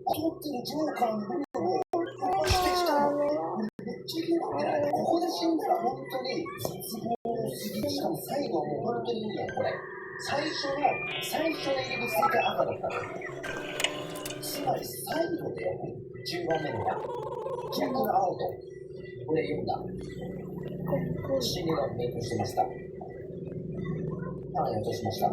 ってるジョーカーの部分をしてきたの。めっちゃ気になってない。ここで死んだら本当に絶望すぎる。しかも最後はもう本当にいいよ、これ。最初の入り口正解赤だったの。つまり最後で10番目のが逆の青とこれ読んだ。心理学勉強してました。はい、落としました。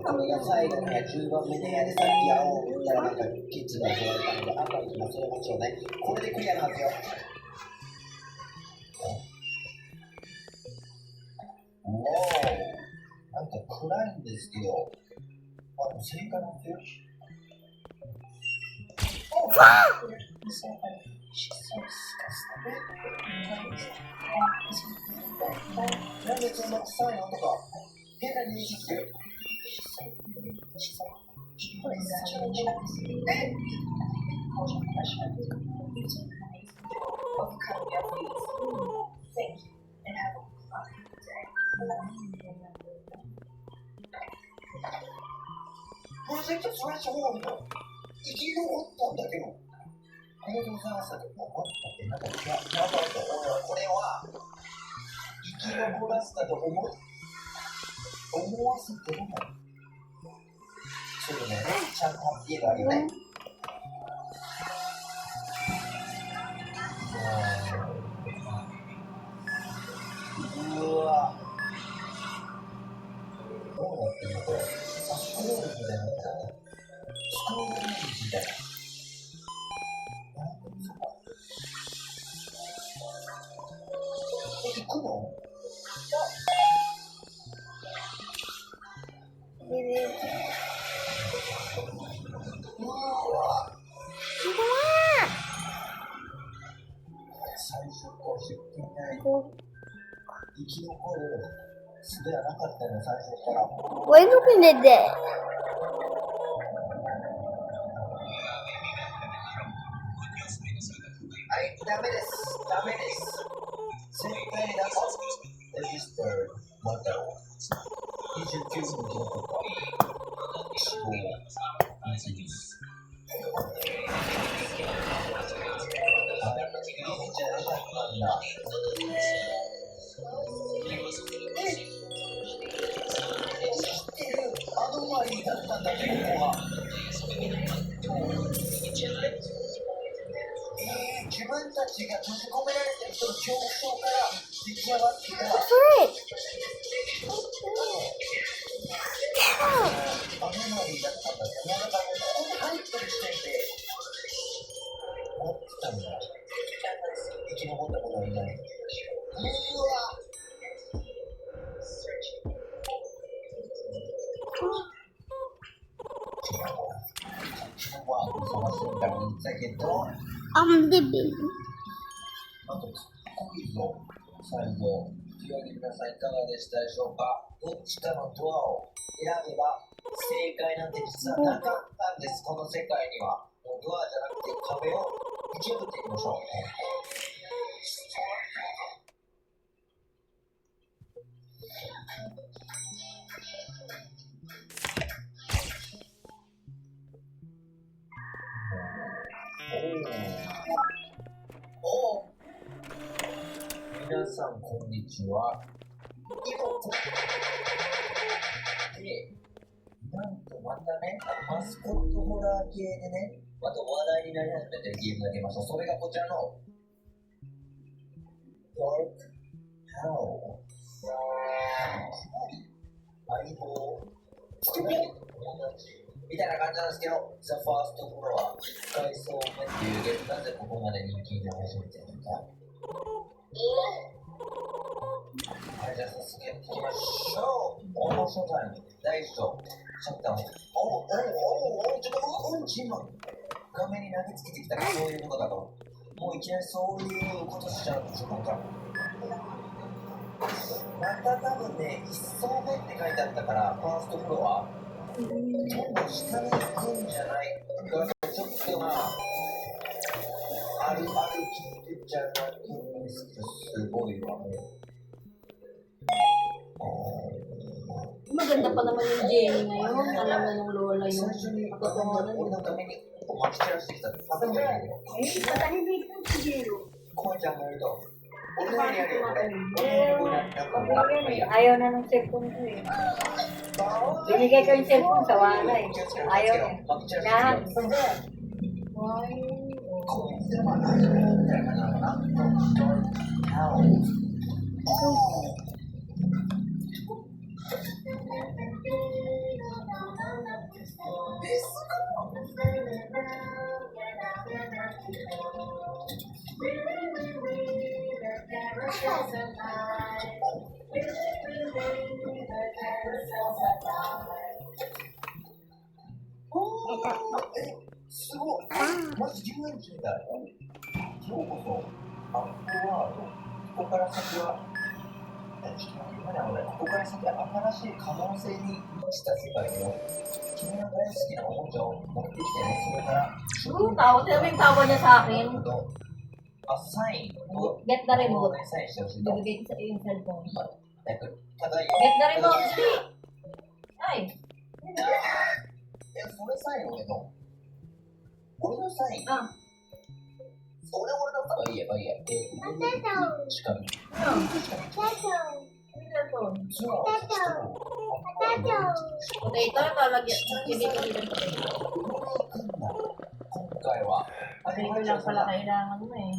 これが最後の10番目の部屋でさっき青を打ったらなんかキッチンが襲われたので赤いきますよ、もちろんね。これでクリアなんですよ。おー、なんか暗いんですけど、でも正解なんですよ。なんでそんな臭いのとか変な認識してる。プロジェクトスラッシュホールの生き残ったんだけど、この動画さ、なんかこれは生き残らせたと思わせてるの。そうね、ちゃんとハッピーがあるよね。うわ。どうなってるのこれ。スクロールみたいな。スクロールみたいな。行くの？うわ。最初から知っていない生き残る術はなかったの、最初から。What are you looking at that? はい、ダメです。ダメです。絶対にだとレジスターまたを29分の記録か死亡についてです。いいんじゃなかったんだ。知ってるアノマリーだったんだ、ここは。自分たちが閉じ込められてる人の恐怖症から出来上がっていた。アノマリーだったんだって。だからここに入ってる時点で思ってたんだ。生き残ったことはいない。うわ。I'm dipping. あと、クイズを最後、清木皆さんいかがでしたでしょうか。どっちかのドアを選べば正解なんて実はなかったんです、この世界には。もうドアじゃなくて壁を打ち破っていきましょう。皆さんこんにちは。で、なんとまたね、マスコットホラー系でね、また話題になり始めてるゲームが出ました。それがこちらのDark Hell。相棒、同じみたいな感じなんですけど、The First Floor、1階層目っていうゲーム、なぜここまで人気になり始めてるのか。はい、じゃあ早速やっていきましょう。オーモーションタイム、第1章、チャプター1。ちょっとうんちチーム画面に投げつけてきたらそういうことだと。もういきなりそういうことしちゃうんでしょ、今回。また多分ね、1層目って書いてあったから、ファーストフロア、どんどん下に行くんじゃないか、ちょっとまあ、ある聞いてちゃうなって思うんですけど、すごいわね。Maganda pa naman yung Jenny ngayon. Alam na nung lola 最 yung 初にkatotohanan. 俺のためにまき散らしてきたって食べてないよ。 Matahimik yung si Jero. コアちゃんもいると。俺のやるよ、これ。 Ayaw na ng cellphone ko eh. Binigay ko yung cellphone sa wala eh. Ayaw niya. Lahat. こいつらは何みたいなのかな。すごい。マジ遊園地みたい。ようこそ、アップワード。ここから先は、ちょっと待って、今ね、俺、ここから先は新しい可能性に満ちた世界よ。君の大好きなおもちゃを持ってきてね、それから、Tawa, sino yung tawa niya sa akin? サインを、 Get the remote. サインしてほしいと。 Bibigay ko sa iyo yung cellphone. ただい Get the remote, dali! Ay, それサイン俺の。俺のサイン。 ah. 俺の言えばいいや。しかも。 Cellphone. そう。 Potato, talagyan. Hindi ko din potato. 今回は。 Potato lang pala kailangan mo eh.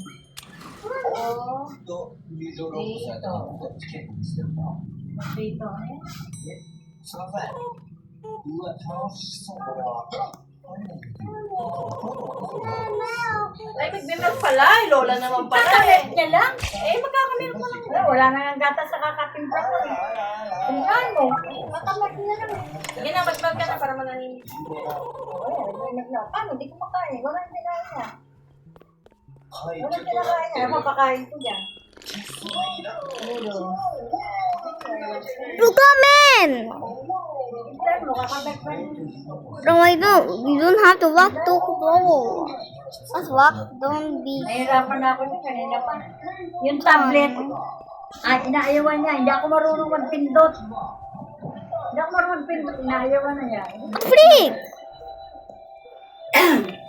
Oo. と入場ロックされたのをチケットにしてるな。 Potato eh. すいません。うわ、楽しそう、これは。 Ay, mag-milk pala. Ay, lola naman pala eh. Kakalit niya lang. Eh, magkakamilk pa naman. Wala na nga gatas sa kakatimpla ko eh. Tingnan mo. Matamat niya lang. Sige na, mag-milk ka na para manangin. Paano? Di ko makain. Walang kinain niya. はい、 Walang kinakain niya. Mapakain ko dyan. Rukamen! Tingnan mo, kakabek pa rin. No, you don't have to walk to go. Just walk, don't be. Nahirapan na ako dyan. Kanina pa. Yung tablet. Inaayawan niya. Hindi ako marunong magpindot. Hindi ako marunong magpindot. Inaayawan na niya. Freak!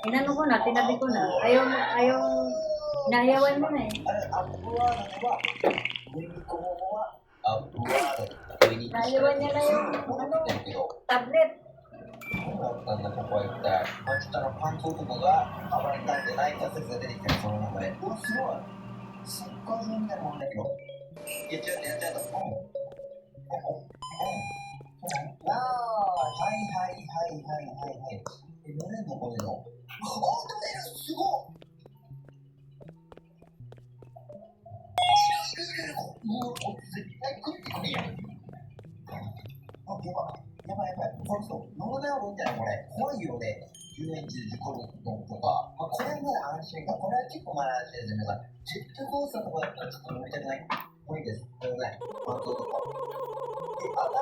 Inano ko na, tinabi ko na. Ayaw, inaayawan mo na eh. アップワードでは、上にこのままアップワード、上に Inaayawan niya na yung 持ってるけど、 tablet. どうだったんだ、ここは一体。ちょっとパンツ男が暴れたんじゃないか説が出てきてる、その中で。うわ、すごい。サッカー場みたいなもんだけど。やっちゃうと、やっちゃうと。ああ、はいはいはいはいはいはい。乗れんのこれの。乗れる、すごい。もう絶対食ってくれやん。あ、やばい。これそう、乗らない方がいいんじゃないこれ。怖いよね。遊園地で事故るのとか。まあ、これなら安心か。これは結構まだ安心ですよ。皆さん。ジェットコースターとかだったらちょっと乗りたくない。もういいです。乗らない。パンツとか。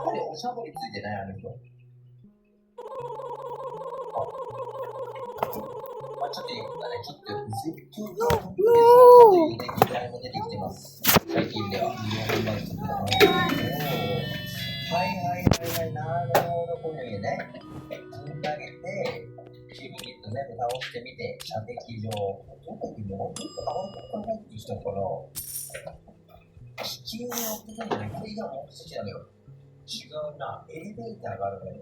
頭におしゃぶりついてないあの人。まあ、ちょっといいことだね。ちょっと絶叫がというね、議題も出てきてます。最近では。はい、なるほど、こういうね。組み上げて、キュリッと全部倒してみて、射撃場。どこにも、ずっとあんまりってしたから、地球に乗ってたんじゃないこれが目的なのよ。違うな。エレベーターがあるからね。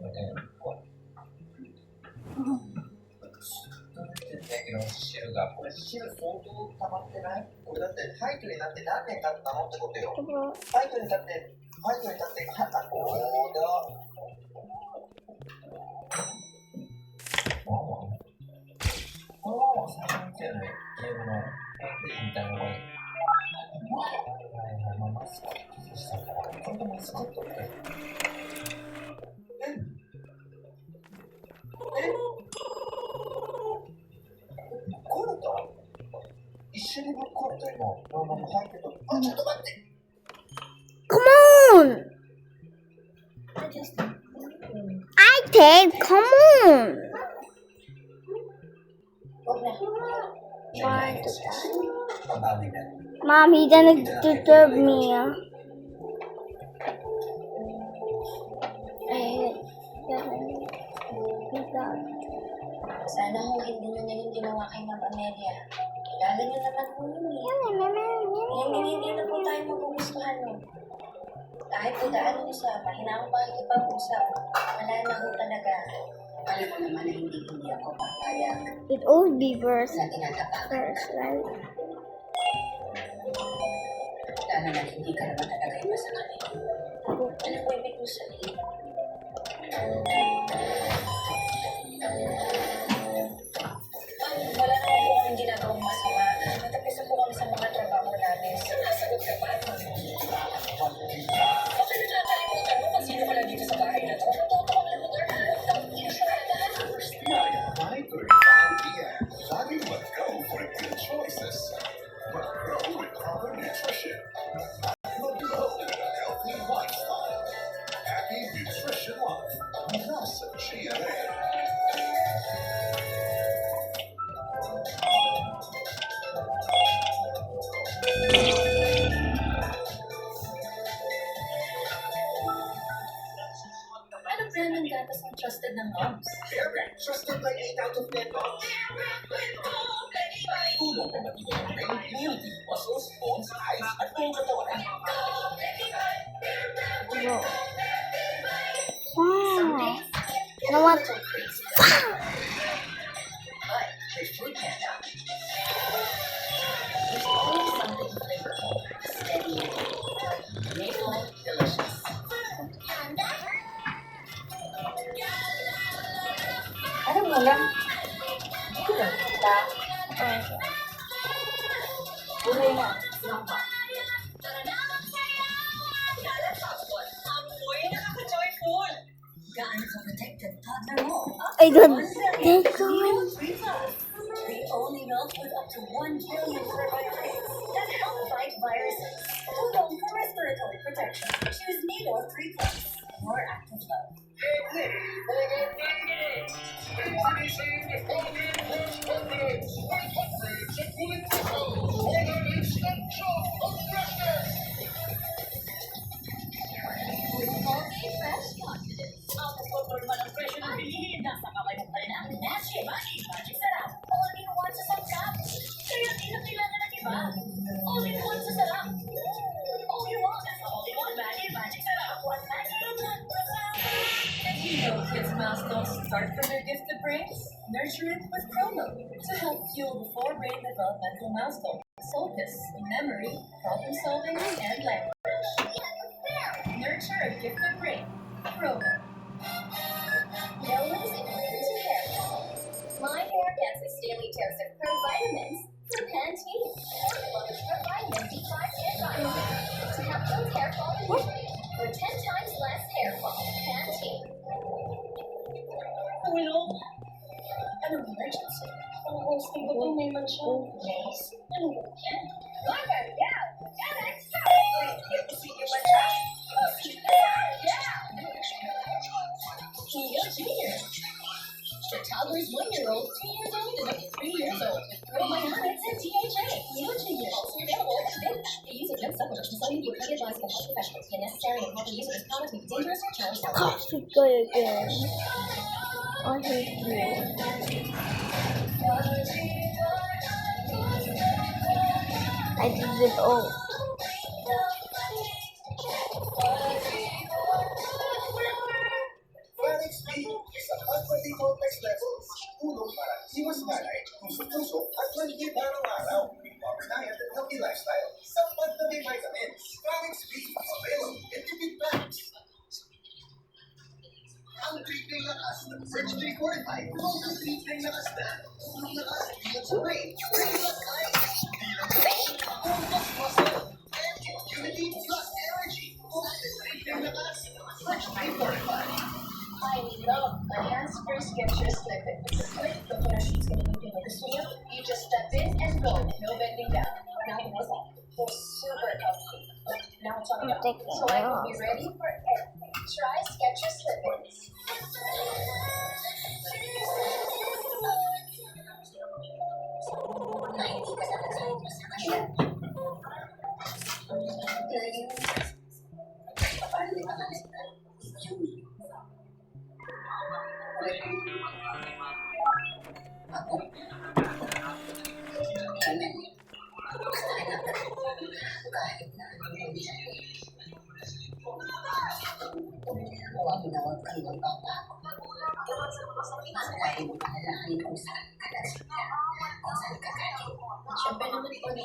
けど汁がこれ汁相当溜まってない？これだってファイトになって何年経ったのってことよ。ファイトになっておーだ。このまま最初に来たよね。ゲームのみたいなのが。マスコットでしたから。これでマスコットって。緒にぶっ壊れた今。入ってた。あ、ちょっと待って。 Come on! I said, come on! Why? Mabawi na. Mom, he didn't disturb me. Sana ho hindi nyo na yung ginawa kay Ma'am Amelia. Kilala nyo naman po yun eh. Hindi na po tayo magugustuhan nun. Kahit po daan nyo sa mahinahong pakikipag-usap, wala na ho talaga. Alam mo naman na hindi ako papayag It always be verse, na tinatapakan. right? Lalo na hindi ka naman talaga iba sa kanila. Alam mo, ibig ko sabihin. Wala naman po kami ginagawang masama. Natapisa po kami sa mga trabaho namin. Sinasagot ka pa. Bakit nakakalimutan mo kung sino ka lang dito sa bahay na to? Totoo ka lang My 35 PM. Lagi mag-go for good choices. Mag-go with proper nutrition. Mag-go with a healthy lifestyle. Happy Nutrition Life. Nasa GMA. Ano brand ng gatas ang trusted ng moms? Airbrand, trusted by 8 out of 10 moms. Tulong na matibay ang brain, immunity, muscles, bones, eyes, at buong katawan. Wow. You know what? But there's food panda. There's always something flavorful, steady, maple, delicious. Ano mo lang? Ito lang, kita. Gulay na, langka. Gaano ka protected toddler mo? I don't think so. The only milk with up to 1 billion probiotics that help fight viruses. Total for respiratory protection. Choose Nido 3+. More active love. Colgate Fresh Confidence. Ang pagpapalma ng presyo ng bilihin nasa kamay mo pa rin ang Magic Magic Sarap. All in one sa sangkap. Kaya di na kailangan ng iba. All in one sa sarap. All you want is all in one Magic Sarap. One magic. Did you know kids' milestones start from their gifted brains? Nurture it with Chrono to help fuel the 4 brain developmental milestones. Focus, memory, problem solving, and language. Nurture a gifted brain. Chrono. No losing room to hair fall. My hair gets its daily dose of Pro Vitamins from Pantene. Formula with Pro Vitamin B5 and vitamin to help build hair fall for 10 times less hair fall. Pantene. Hello? Anong emergency? Ang hosting ko may mansya. Yes. Anong yan? Lagan, yeah! Get extra! Wait, you see your mansya? Tio Junior. For toddlers 1 year old, 2 years old, and up to 3 years old. Probiotics and DHA. Tio Junior. Also available at Vit. The use of gem supplements is something you can advise from health professionals. When necessary and proper use of this product may be dangerous or challenge health. Gosh, it's good again. I hate you. I did it all. Phoenix B, isang high-quality complex levels. Tulong para iwas malay, puso-puso at maliliit araw-araw. Proper diet and healthy lifestyle. Sapat na may vitamins. Phoenix B, available in liquid bags. Ang treatment lakas ng French 345. Ang treatment lakas na. Ang lakas, bilang sa brain. Brain plus eyes. Bilang sa brain. Plus muscle. And immunity plus energy. Ang treatment lakas. French 345. I love my hands first gestures like that. It's a click, the flash is going to be like a swing. You just step in and go. No bending down. taking So I it will off. be ready for it. Try Skechers Slippers. Na hindi ka nakasahit sa kasya. Lagi mo. Paano di ba nalit ka? Ako. Kailan? Gusto ka na. Kahit na hindi siya. Huwag na huwag kang magpapako. Dahil alalahanin kung saan ka nagsimula, kung saan ka galing. Siyempre naman po na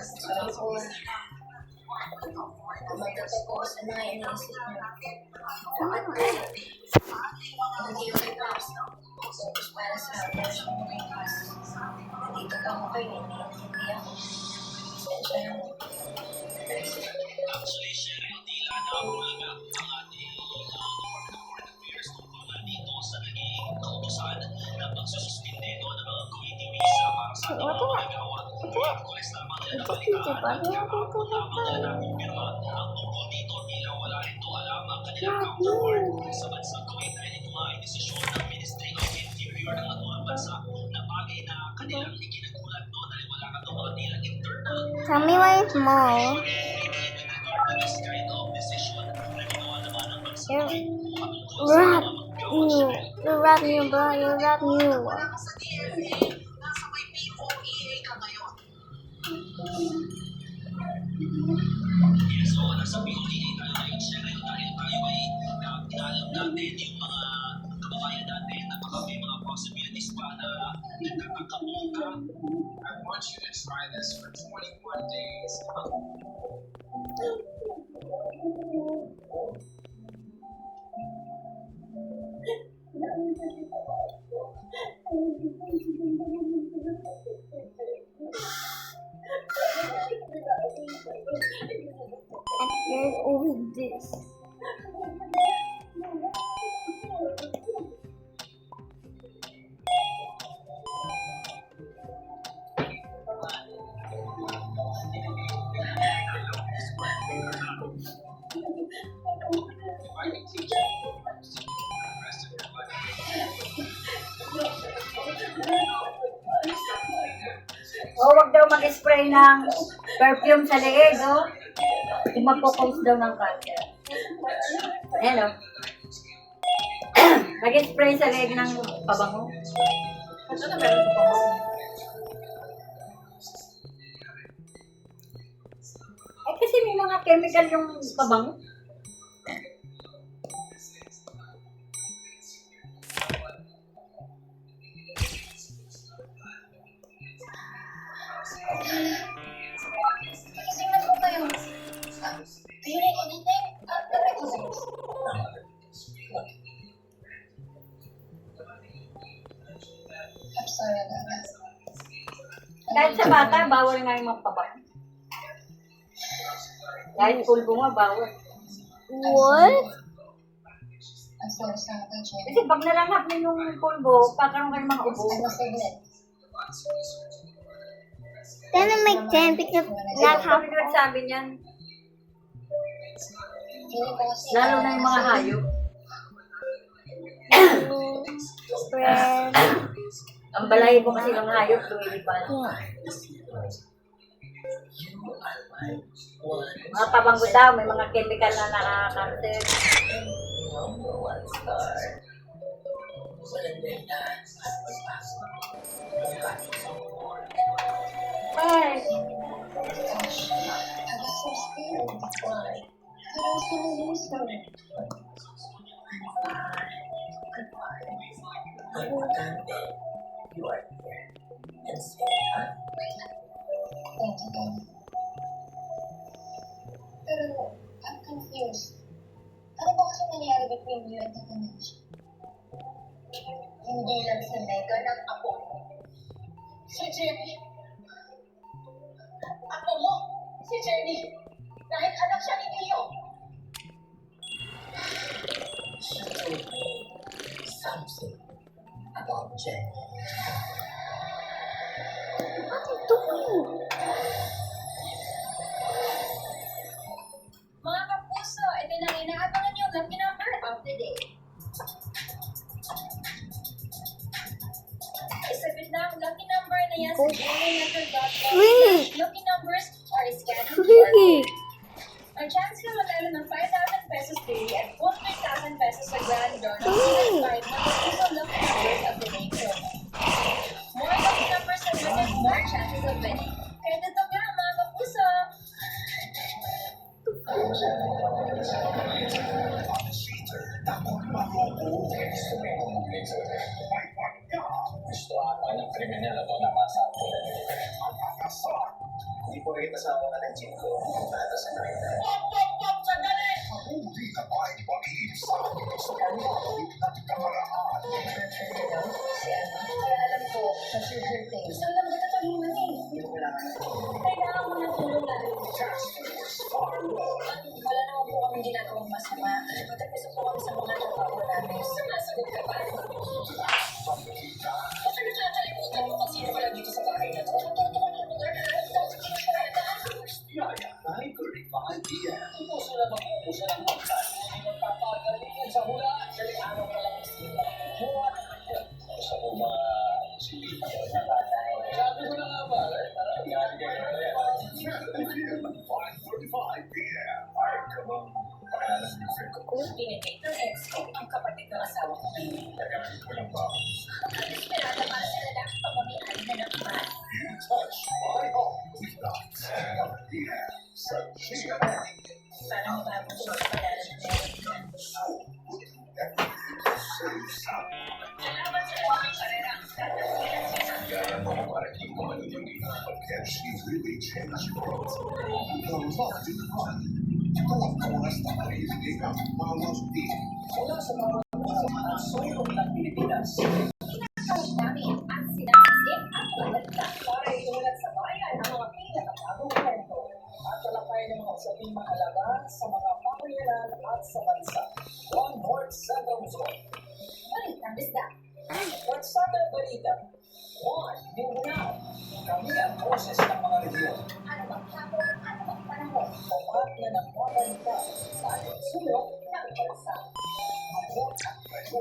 sorry po. Magkata po sa mga iniisip niyo. Hindi yung ipas. Focus para sa version mo ipas. Nandito ka mo kayo, hindi ako. Pasensya na mo. Ito dito ba? Tell me why it's small. Rap you. You rap you, bro. You rap you. I want you to try this for 21 days. And there's always this. O, wag daw mag-spray ng perfume sa leeg, o. Yung magpo-cause daw ng cancer. Hello. Mag-spray sa leeg ng pabango. Ano na meron sa pabango? Eh, kasi may mga chemical yung pabango. Tingnan mo kayo. Do you need anything? I'm sorry about that. Kahit sa bata, bawal nga yung mga pabango. Kahit pulbo nga, bawal. What? I'm so sorry about you. Kasi pag nalanghap mo yung pulbo, pagkaroon ka ng mga ubo. I must admit, Then it make sense because that's how. Sabi nagsabi niyan, feeling ko kasi lalo na yung mga hayop. Spread. Ang balay mo kasi ng hayop, lumilipad. Mga pabango daw, may mga chemical na nakaka-cancer. Ay, gosh, I was so scared. Why? But I was gonna lose her. Thank you, Daddy. Pero, I'm confused. Ano ba kasi nangyari between you and Tita Mitch? Hindi lang si Megan ang apo mo. Si Jenny. Apo mo, si Jenny. Dahil anak siya ni Leo. She told me something about Jenny. What are you doing? every day. Isagot na ang lucky number na yan sa Wait. Lucky numbers are scanning QR Wait. code. Ang chance ka matalo ng 5,000 pesos daily at 4,000 pesos sa grand draw ng season 5 na official lucky numbers of the main show. More lucky numbers na win, more chances of winning. Kaya dito nga mga kapuso! Gusto ata ng kriminal ako na masabi. Hindi po rin kasama na ng gym ko. Para sa kriminal. Sandali! Hindi na ba ipag-iib sa akin sa kanya? Kaya alam ko, sa future things, saan lang kita tulungan eh? Kailangan mo ng tulong namin. Wala naman po kami ginagawang masama. Matapos po kami sa mga trabaho namin. Sumasagot ka ba? Kasi nakakalimutan mo kung sino ka lang dito sa bahay na to. Totoo ka ng lugar na alam daw sa kinasaratan. Yaya, 9:35 p.m. Puso na mag-uuso ng pagkat. Magpapagaling sa hula. Sa araw na lang sila. Sa hula, si sabi ko na nga ba, parang yan, 5:45 p.m. Ay, come on. Pinigay ng ex ko ang kapatid ng asawa ko ngayon. Nagalit ko lang ba? Esperada para sa lalaki pamamihan na ng iba. You touch my heart. We got 10 p.m. Sa Chia. Sana mabago ko sa palala ng American. Salamat sa aming karera. Kaya mo para hindi ko manunod. But can she really change your world? Ikaw locked in the fun. Ito ang oras na marinig ang Mamas Team. Mula sa mga ang sulong ng Pilipinas. Pinakawin namin at sinasisip ang balagta para inulat sa bayan ang mga pinakabagong kwento At talakay ng mga usaping mahalaga sa mga pamayanan at sa bansa. One North Central Luzon. Balik ng bisda. Watsada Balita. One Mindanao. Kami ang boses ng mga rehiyon. Ano bang hapon, ano bang panahon? Tapat na nagbabalita sa ating sulok Ng bansa. Ako at kayo.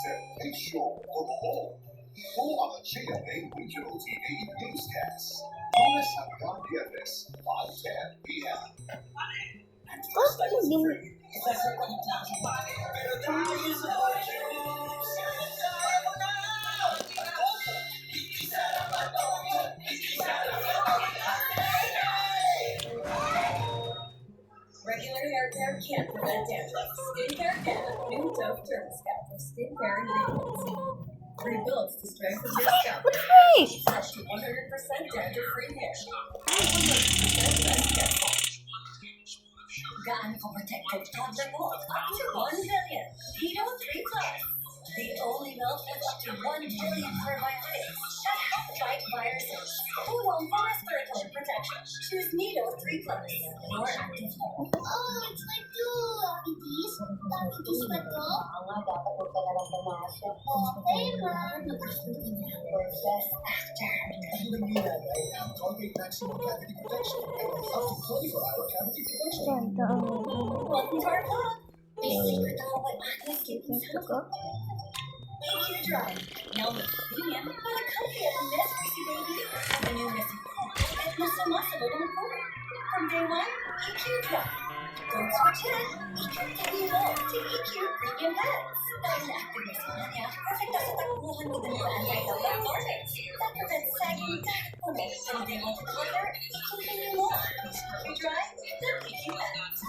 Servisyo Totoo. Ito ang GMA Regional TV Newscast. Lunes hanggang Biyernes, 5:10 p.m. Regular hair care can't prevent dandruff. Skincare can. New Dove Derma Scalp from Skincare United. Rebuilds the strength of your scalp. Wait. Fresh to 100% dandruff-free hair. 100% less hair fall. Gaano ka-protected toddler mo? Up to 1 billion. Keto 3 Plus. The only milk with up to 1 billion probiotics that help fight viruses. Tulong for respiratory protection. Choose Nido 3 Plus. More active home. Oh, it's like two Lapidis. Lapidis ba to? Nga, dapat huwag ka na lang pumasok. Okay, ma. Or best actor. Colgate Maximum Cavity Protection and up to 24-hour cavity protection. Ganda. Welcome to our club. Basic ito ang active skin Ito. EQ Dry. Now with premium, for the comfy of a Nespresso baby. The new Nespresso at mas sumasabog ang puno. From day one, EQ Dry. Don't switch it. EQ Kilo to EQ Premium Pads. Dahil active na sila niya, perfect na sa takbuhan mo din yung anti-double vortex. That prevents sagging dark puno. From day one to quarter, EQ Kilo. EQ Dry, the EQ Pads.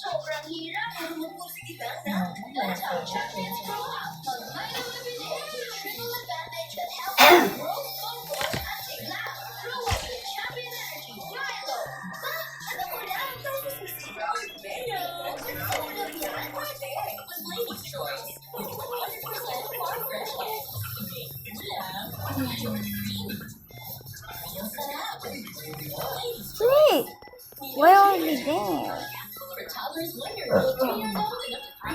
Sobrang hirap ang lumubos kita na Champions Grow Up. Mag-vitamin triple advantage that helps grow comfort at sigla. Grow up with Champion Energy. Milo. Ano ko lang? Tapos mag-sprout. Pero, nagtulog yan. Pwede. With Lady's Choice. With 100% farm fresh oil. Lang. Ang sarap. Lady's Wait. Why are we there? For toddlers,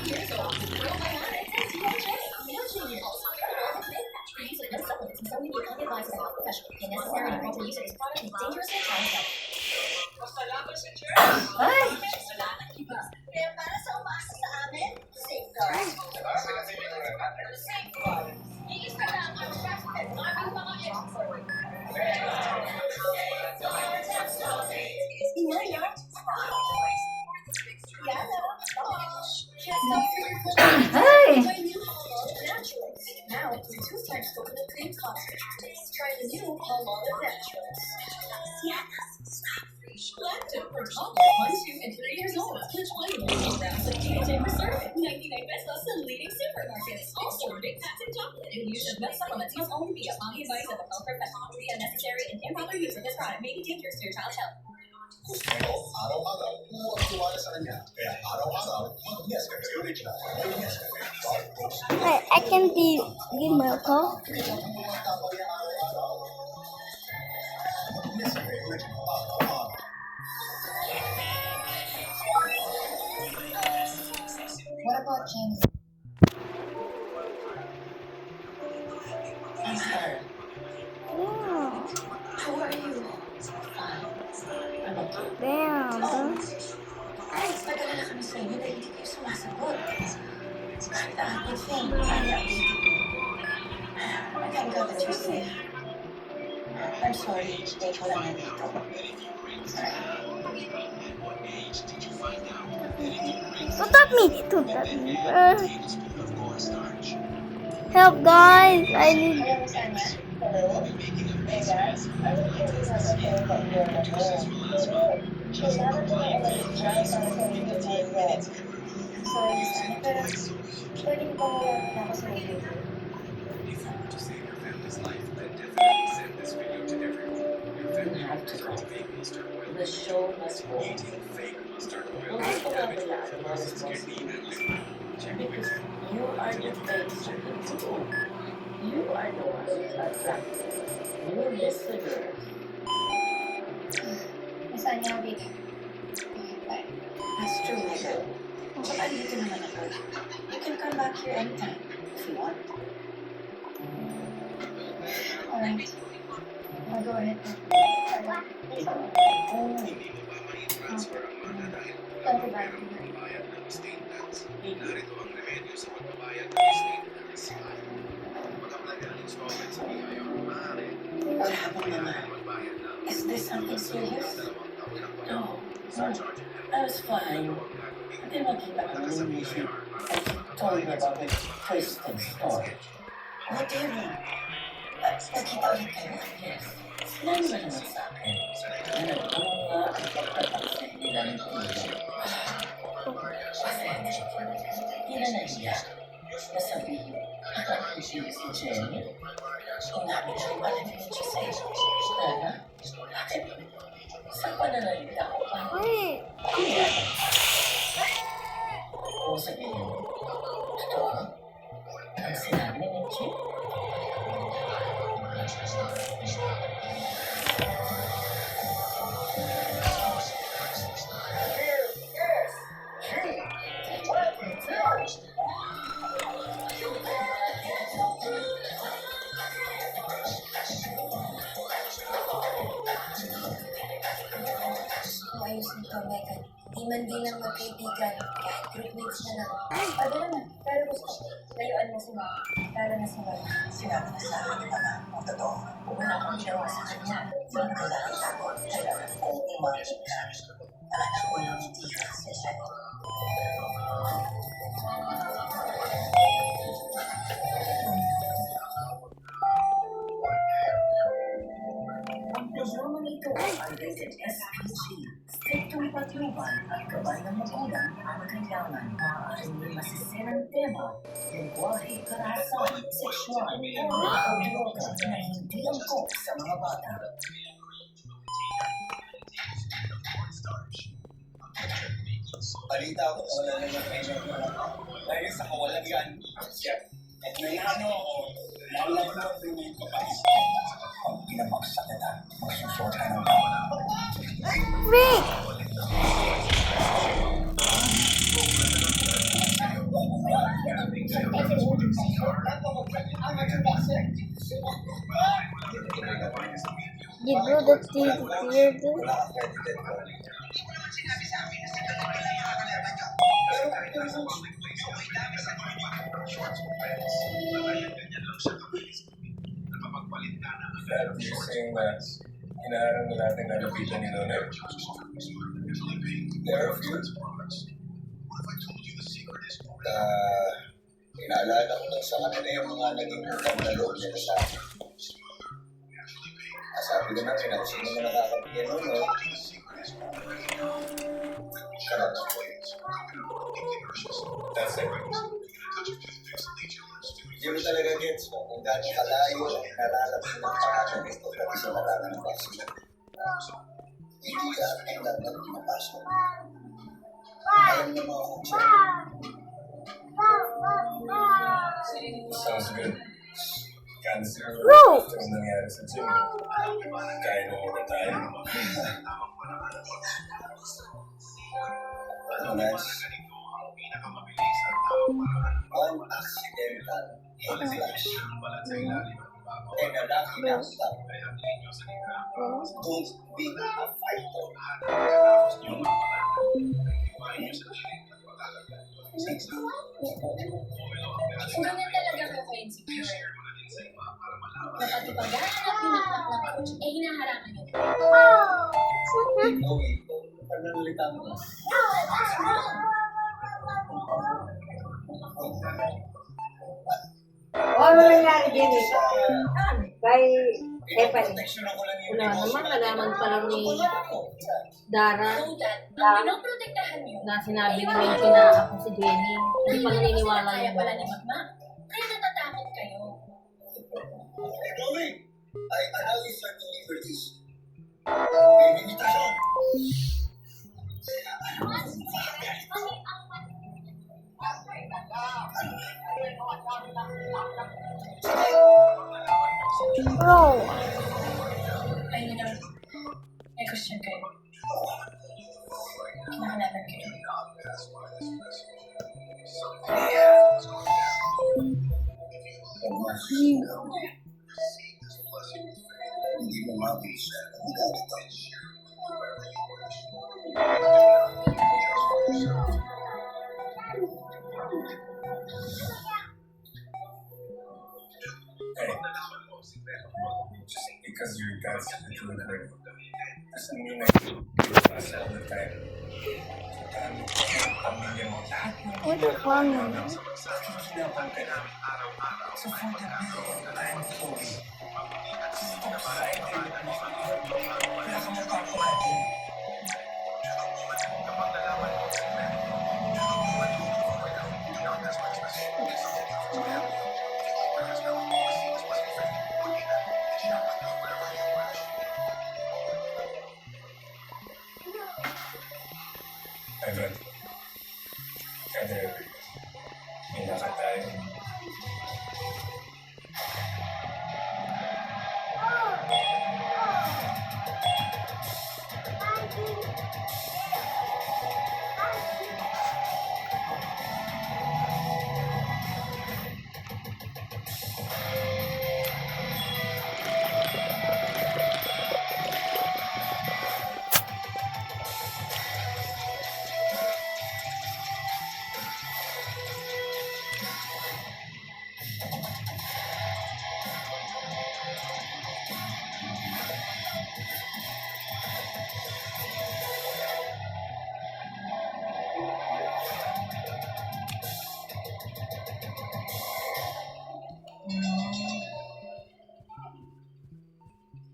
years old. Probiotics and DHA. No juniors. Use of no supplements and solely be upon the advice of a health professional. Unnecessary and improper use of this product is dangerous and harmful. Ay! Kaya para sa umasa sa amin, safeguard. Safeguard. Iisa lang ang trusted aming mga expert. Ay! Now, the two-times coconut cream concentrate. Try the new Palmolive Naturals. Lacto for chocolate 1, 2, and 3 years old. Catch 1 grams of DHA per serving. 99 pesos in leading supermarkets. Also, big fats and chocolate. And use of milk supplements must only be upon the advice of a health professional. The unnecessary and improper use of this product may be dangerous to your child's health. Pero araw-araw, huwag tiwala sa kanya. Kaya araw-araw, mag-Nescafe Original. Nescafe Dark Roast. Wait, I can be milk. Nescafe Original. Araw-araw. What about James? I'm sorry. Yeah. How are you? Fine. I'm okay. Damn. Ay, padala na kami sa inyo na hindi kayo sumasagot. Kahit nakapag phone, I thank God that you're safe. I'm sorry, late ko lang nandito. Don't tap me. Don't tap me. Help, guys. I need. Hello? Hey guys, I will give you a second from your home. Kailangan ko na i-try para sa video tayo. Sorry, sana, pero pwede ko bang wala na ako sa video? To save your family's life, then definitely send this video to everyone. Your family You have to members go. fake mustard oil. The show must go. Eating fake mustard oil Hindi can ko damage wala both ang processed mga kidney and liver. Check your Because you are the face of the people. You are the one who attract new listeners. Nasaan niya dito? That's true, my girl. Tsaka dito naman ako. You can come back here anytime if you want. Alright. I'll go ahead. Hindi mo ba mai-transfer ang mana dahil Thank you, wala Bye. kang perang pambayad ng estate tax? Narito ang remedyo sa pagbabayad ng estate tax. Mag-apply ka ng installment sa BIR. Maaari. What happened naman? Magbayad ng Is this something serious? 2 taon na po. No. I was fine. Until makita ko ng music. I told me about the Kristen story. Whatever. Nakita ulit kayo? Yes. Sinabi ba naman sa akin na nagbunga ang pagtataksin nila ng tuloy? Kasi hindi na nahiya na sabihin ang si Jenny. Inamin siya yung alipin siya sa iyo. Nana, bakit? Saan pa nalalita ako pa? Wait. Kung sabihin mo, totoo ang sinabi ni Jim. Ayos nito, Megan. Di man bilang magkaibigan, kahit groupmates na lang. Ano naman, pero gusto ko. Layuan mo si Mama. Lalo na si Mama. Sinabi na sa akin ni Mama, ang totoo, wala akong ginawa sa kanya. Hindi ko lang takot. Kaya kung umangin ka, anak ko lang hindi ka sasay. Ang programa nito ay rated SPG. Striktong patnubay at gabay ng magulang ang kailangan. Maaaring may masisirang tema, lingwahe, karahasan, sexual, o droga na hindi angkop sa mga bata. Balita ko, wala na yung pressure ko. Dahil sa kawalan yan. At may ano ako, lalag mo ang tingin ko pa. Pag pinabaksak kita, magsusort ka ng Wait. Gidudot dito. Wala kang credited card. That you're saying that inaarang na natin na lapitan ni Nonay? There are a few. Inaalala ko lang sa kanila yung mga naging hanggang na loob nila sa akin. Sabi ko na, sino mo nakakapigyan mo, no? Sarap. That's it. Hindi mo talaga gets mo kung gano'ng kalayo nalalaman ng pangalan nito pati sa larangan ng vaccine. Hindi ka ang dapat pinapasok. Alam mo mga kutsa. Sounds good. Cancer. Bro! Ito ang nangyari sa Jimmy. Kaya mo muna tayo. Ano guys? One accidental head flash. And a lucky knockdown. Don't be a fighter. Kung ganyan talaga ako ka-insecure, na pati paghahanap pinaknak na coach, eh hinaharangan niyo. Okay, pananalita mo na. Ano nangyari, Jimmy? Kay Stephanie. Protection ako lang yung Wala naman, nalaman pa lang ni Dara So that, ang pinoprotektahan niyo, na sinabi ni Macy na ako si Jenny. Hindi pa naniniwala kaya yung pala ni Magma. Kaya natatakot kayo. Chloe, I allow you to deliver this. May limitasyon. Bro. Ayun na, may question kayo. Kinahalaman kayo. Hindi mo mabilis siya. Hindi gamit ako. Hey, just because your guys are doing great doesn't mean that you pass all the time. Pamilya mo, lahat ng What the fuck? kinakinapan ka namin araw-araw. So for the reason, I'm Chloe. Wala kang magpapakati. Evan, kada may lakad tayo.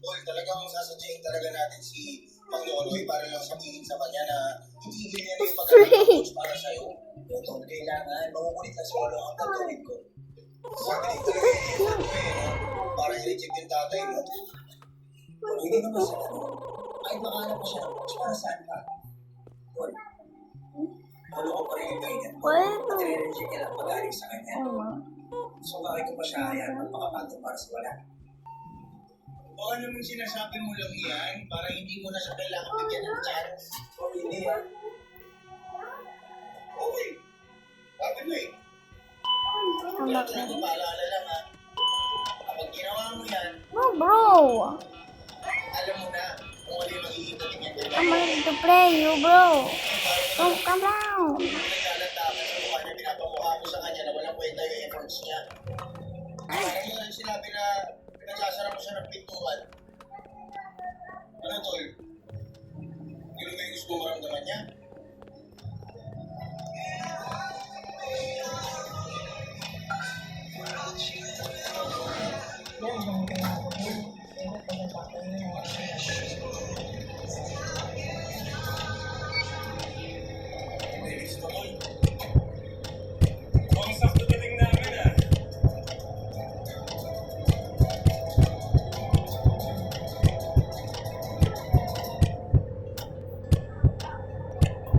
Tol, talagang sasadyain talaga natin si Magloloy para lang sabihin sa kanya na itigil niya na yung pagkakapos para sa'yo. Yung tol, kailangan, makukulit na solo ang gagawin ko. Sabi niya talaga yung effort ko para i-reject yung tatay mo. Tol, hindi naman sa ano. Kahit makahanap pa siya ng coach para saan ka. Tol, ano ko pa rin yung ganyan. At i-reject niya lang pag-aling sa kanya. So bakit ko pa siya hayaan magpakapagod para sa wala? Baka naman sinasabi mo lang yan para hindi mo na siya kailangan bigyan ng chance. O hindi yan. Okay. Sabi mo eh. Pero pinagpapaalala lang ha. Kapag ginawa mo yan, No, bro. alam I'm ready to play you, bro. Don't come down. Pinapamukha mo sa kanya na walang kwenta yung efforts niya. Parang mo lang sinabi na pinagsasara mo siya ng pintuan. Ano to? Yun ba yung gusto mo maramdaman niya?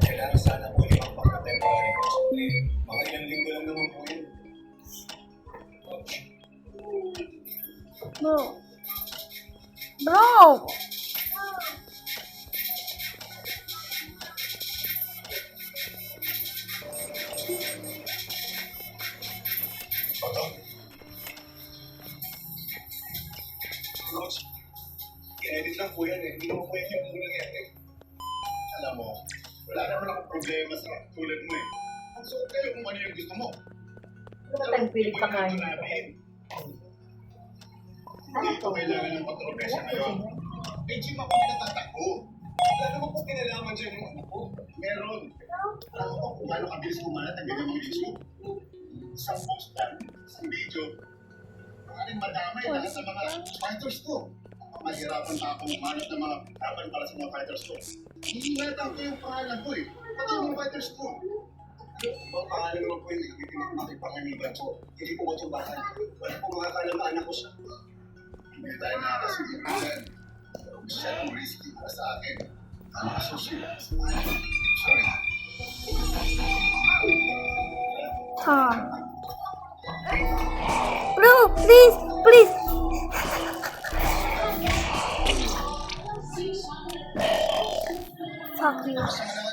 Kailangan sana po yung pagkatemporary ko. Mga ilang linggo lang naman po yun. Bro. Bro. Coach, i-edit lang po yan eh. Hindi mo po yan yung nangyari. Alam mo, wala naman akong problema sa tulad mo eh. Ang suot kayo kung ano yung gusto mo. Ano ba tayong pilit pa kain? Hindi ko kailangan ng pagprofesya ngayon. May gym ako pinatatakbo. Wala naman po kinalaman dyan yung ano ko. Meron. Alam mo kung paano kabilis kumalat ang ganyan mga YouTube. Isang post lang, isang video. Maaaring madamay lahat ng mga fighters ko. Mahirapan pa akong umanap ng mga laban para sa mga fighters ko. Hinihatan ko yung pangalan ko eh. Pati yung mga fighters ko. Ang pangalan naman po yung nakipangamigan ko. Hindi ko matubahan. Wala po mga kalamaan ako siya. Hindi tayo nakakasulit na yan. Pero masyadong risky para sa akin. Ang associate. Sorry. Tom. Bro, please, please. Fuck you.